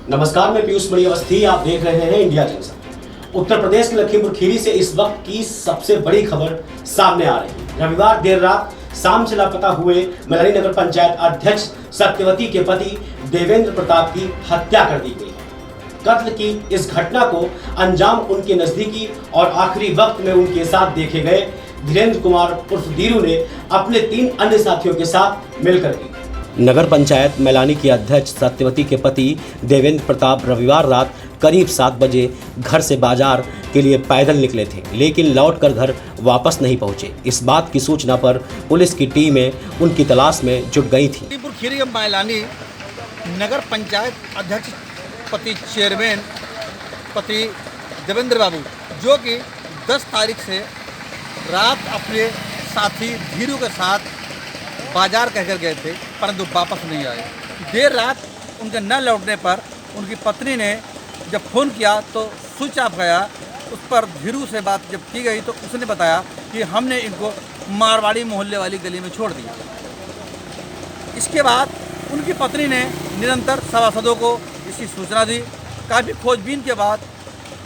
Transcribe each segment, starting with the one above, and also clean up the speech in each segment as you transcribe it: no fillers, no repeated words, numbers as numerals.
नमस्कार, मैं पीयूष मणि अवस्थी। आप देख रहे हैं इंडिया जंक्शन। उत्तर प्रदेश के लखीमपुर खीरी से इस वक्त की सबसे बड़ी खबर सामने आ रही है। रविवार देर रात शाम से लापता हुए मैलानी नगर पंचायत अध्यक्ष सत्यवती के पति देवेंद्र प्रताप की हत्या कर दी गई है। कत्ल की इस घटना को अंजाम उनके नजदीकी और आखिरी वक्त में उनके साथ देखे गए धीरेन्द्र कुमार उर्फ धीरू ने अपने 3 अन्य साथियों के साथ मिलकर की। नगर पंचायत मैलानी की अध्यक्ष सत्यवती के पति देवेंद्र प्रताप रविवार रात करीब 7 बजे घर से बाजार के लिए पैदल निकले थे, लेकिन लौटकर घर वापस नहीं पहुंचे। इस बात की सूचना पर पुलिस की टीमें उनकी तलाश में जुट गई थी। लखीमपुर खीरी मैलानी नगर पंचायत अध्यक्ष पति चेयरमैन पति देवेंद्र बाबू, जो कि 10 तारीख से रात अपने साथी धीरू के साथ बाजार कहकर गए थे, परंतु वापस नहीं आए। देर रात उनके न लौटने पर उनकी पत्नी ने जब फ़ोन किया तो स्विच ऑफ गया। उस पर धीरू से बात जब की गई तो उसने बताया कि हमने इनको मारवाड़ी मोहल्ले वाली गली में छोड़ दिया। इसके बाद उनकी पत्नी ने निरंतर सभासदों को इसकी सूचना दी। काफ़ी खोजबीन के बाद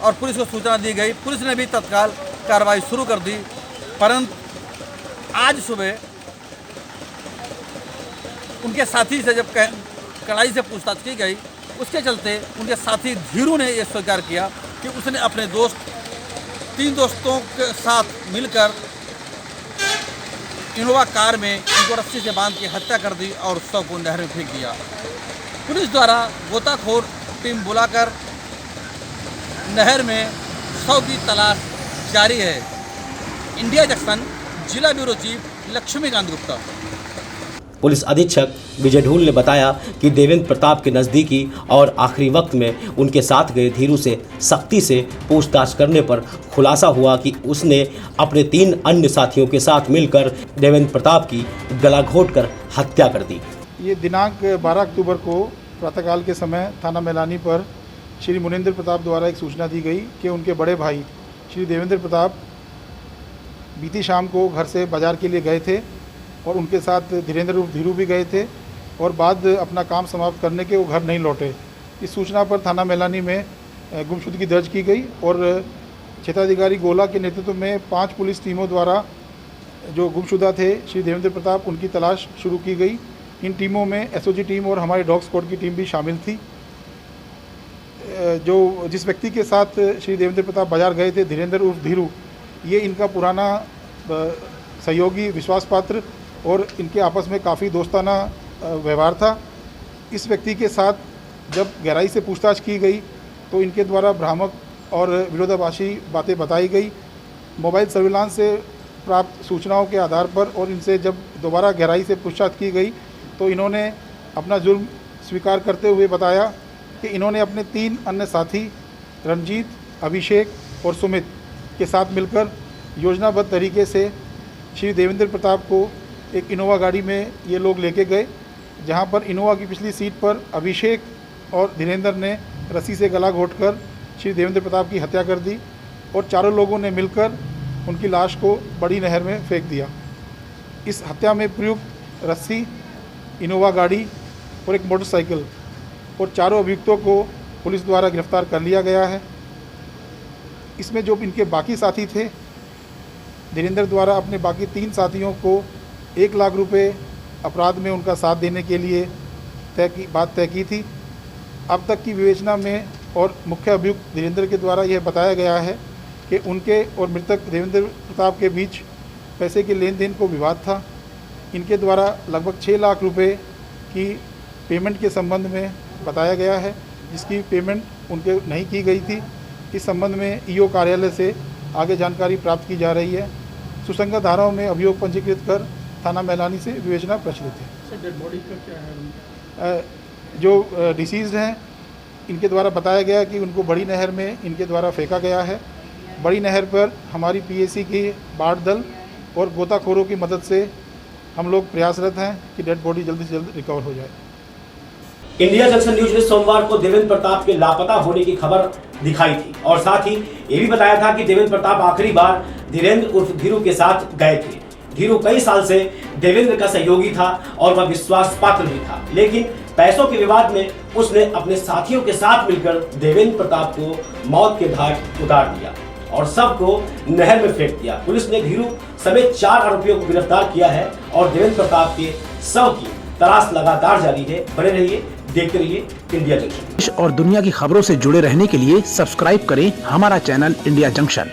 और पुलिस को सूचना दी गई। पुलिस ने भी तत्काल कार्रवाई शुरू कर दी, परंतु आज सुबह उनके साथी से जब कड़ाई से पूछताछ की गई, उसके चलते उनके साथी धीरू ने यह स्वीकार किया कि उसने अपने 3 दोस्तों के साथ मिलकर इनोवा कार में इनको रस्सी से बांध के हत्या कर दी और शव को नहर में फेंक दिया। पुलिस द्वारा गोताखोर टीम बुलाकर नहर में शव की तलाश जारी है। इंडिया जंक्शन, जिला bureau chief Laxmikant Gupta. Police अधीक्षक विजय ढूल ने बताया कि देवेंद्र प्रताप के नज़दीकी और आखिरी वक्त में उनके साथ गए धीरू से सख्ती से पूछताछ करने पर खुलासा हुआ कि उसने अपने 3 अन्य साथियों के साथ मिलकर देवेंद्र प्रताप की गला घोंटकर हत्या कर दी। ये दिनांक 12 अक्टूबर को प्रातःकाल के समय थाना मैलानी पर श्री मुनिंद्र प्रताप द्वारा एक सूचना दी गई कि उनके बड़े भाई श्री देवेंद्र प्रताप बीती शाम को घर से बाजार के लिए गए थे और उनके साथ धीरेन्द्र धीरू भी गए थे और बाद अपना काम समाप्त करने के वो घर नहीं लौटे। इस सूचना पर थाना मैलानी में गुमशुदगी दर्ज की गई और क्षेत्राधिकारी गोला के नेतृत्व में 5 पुलिस टीमों द्वारा जो गुमशुदा थे श्री देवेंद्र प्रताप, उनकी तलाश शुरू की गई। इन टीमों में एसओजी टीम और हमारी डॉग स्क्वाड की टीम भी शामिल थी। जिस व्यक्ति के साथ श्री देवेंद्र प्रताप बाजार गए थे, धीरेन्द्र उर्फ धीरू, ये इनका पुराना सहयोगी, विश्वास पात्र और इनके आपस में काफ़ी दोस्ताना व्यवहार था। इस व्यक्ति के साथ जब गहराई से पूछताछ की गई तो इनके द्वारा भ्रामक और विरोधाभासी बातें बताई गई। मोबाइल सर्विलांस से प्राप्त सूचनाओं के आधार पर और इनसे जब दोबारा गहराई से पूछताछ की गई तो इन्होंने अपना जुर्म स्वीकार करते हुए बताया कि इन्होंने अपने 3 अन्य साथी रंजीत, अभिषेक और सुमित के साथ मिलकर योजनाबद्ध तरीके से श्री देवेंद्र प्रताप को एक इनोवा गाड़ी में ये लोग लेके गए, जहां पर इनोवा की पिछली सीट पर अभिषेक और धीरेन्द्र ने रस्सी से गला घोंटकर श्री देवेंद्र प्रताप की हत्या कर दी और चारों लोगों ने मिलकर उनकी लाश को बड़ी नहर में फेंक दिया। इस हत्या में प्रयुक्त रस्सी, इनोवा गाड़ी और एक मोटरसाइकिल और चारों अभियुक्तों को पुलिस द्वारा गिरफ्तार कर लिया गया है। इसमें जो इनके बाकी साथी थे, धीरेन्द्र द्वारा अपने बाकी 3 साथियों को 1 लाख रुपए अपराध में उनका साथ देने के लिए बात तय की थी। अब तक की विवेचना में और मुख्य अभियुक्त धीरेन्द्र के द्वारा यह बताया गया है कि उनके और मृतक देवेंद्र प्रताप के बीच पैसे के लेन देन को विवाद था। इनके द्वारा लगभग 6 लाख रुपए की पेमेंट के संबंध में बताया गया है, जिसकी पेमेंट उनके नहीं की गई थी। इस संबंध में ईओ कार्यालय से आगे जानकारी प्राप्त की जा रही है। सुसंगत धाराओं में अभियोग पंजीकृत कर थाना मैलानी से विवेचना प्रचलित है। सर, डेड बॉडी का क्या है? जो डिसीज़ हैं, इनके द्वारा बताया गया कि उनको बड़ी नहर में इनके द्वारा फेंका गया है। बड़ी नहर पर हमारी पीएसी की बाढ़ दल और गोताखोरों की मदद से हम लोग प्रयासरत हैं कि डेड बॉडी जल्दी से जल्द रिकवर हो जाए। इंडिया जंक्शन न्यूज ने सोमवार को देवेंद्र प्रताप के लापता होने की खबर दिखाई थी और साथ ही ये भी बताया था कि देवेंद्र प्रताप आखिरी बार धीरेन्द्र उर्फ धीरू के साथ गए थे। धीरू कई साल से देवेंद्र का सहयोगी था और वह विश्वास पात्र भी था, लेकिन पैसों के विवाद में उसने अपने साथियों के साथ मिलकर देवेंद्र प्रताप को मौत के घाट उतार दिया और सबको नहर में फेंक दिया। पुलिस ने धीरू समेत 4 आरोपियों को गिरफ्तार किया है और देवेंद्र प्रताप के शव की तलाश लगातार जारी है। बने रहिए, देखते रहिए इंडिया जंक्शन। और दुनिया की खबरों से जुड़े रहने के लिए सब्सक्राइब करें हमारा चैनल इंडिया जंक्शन।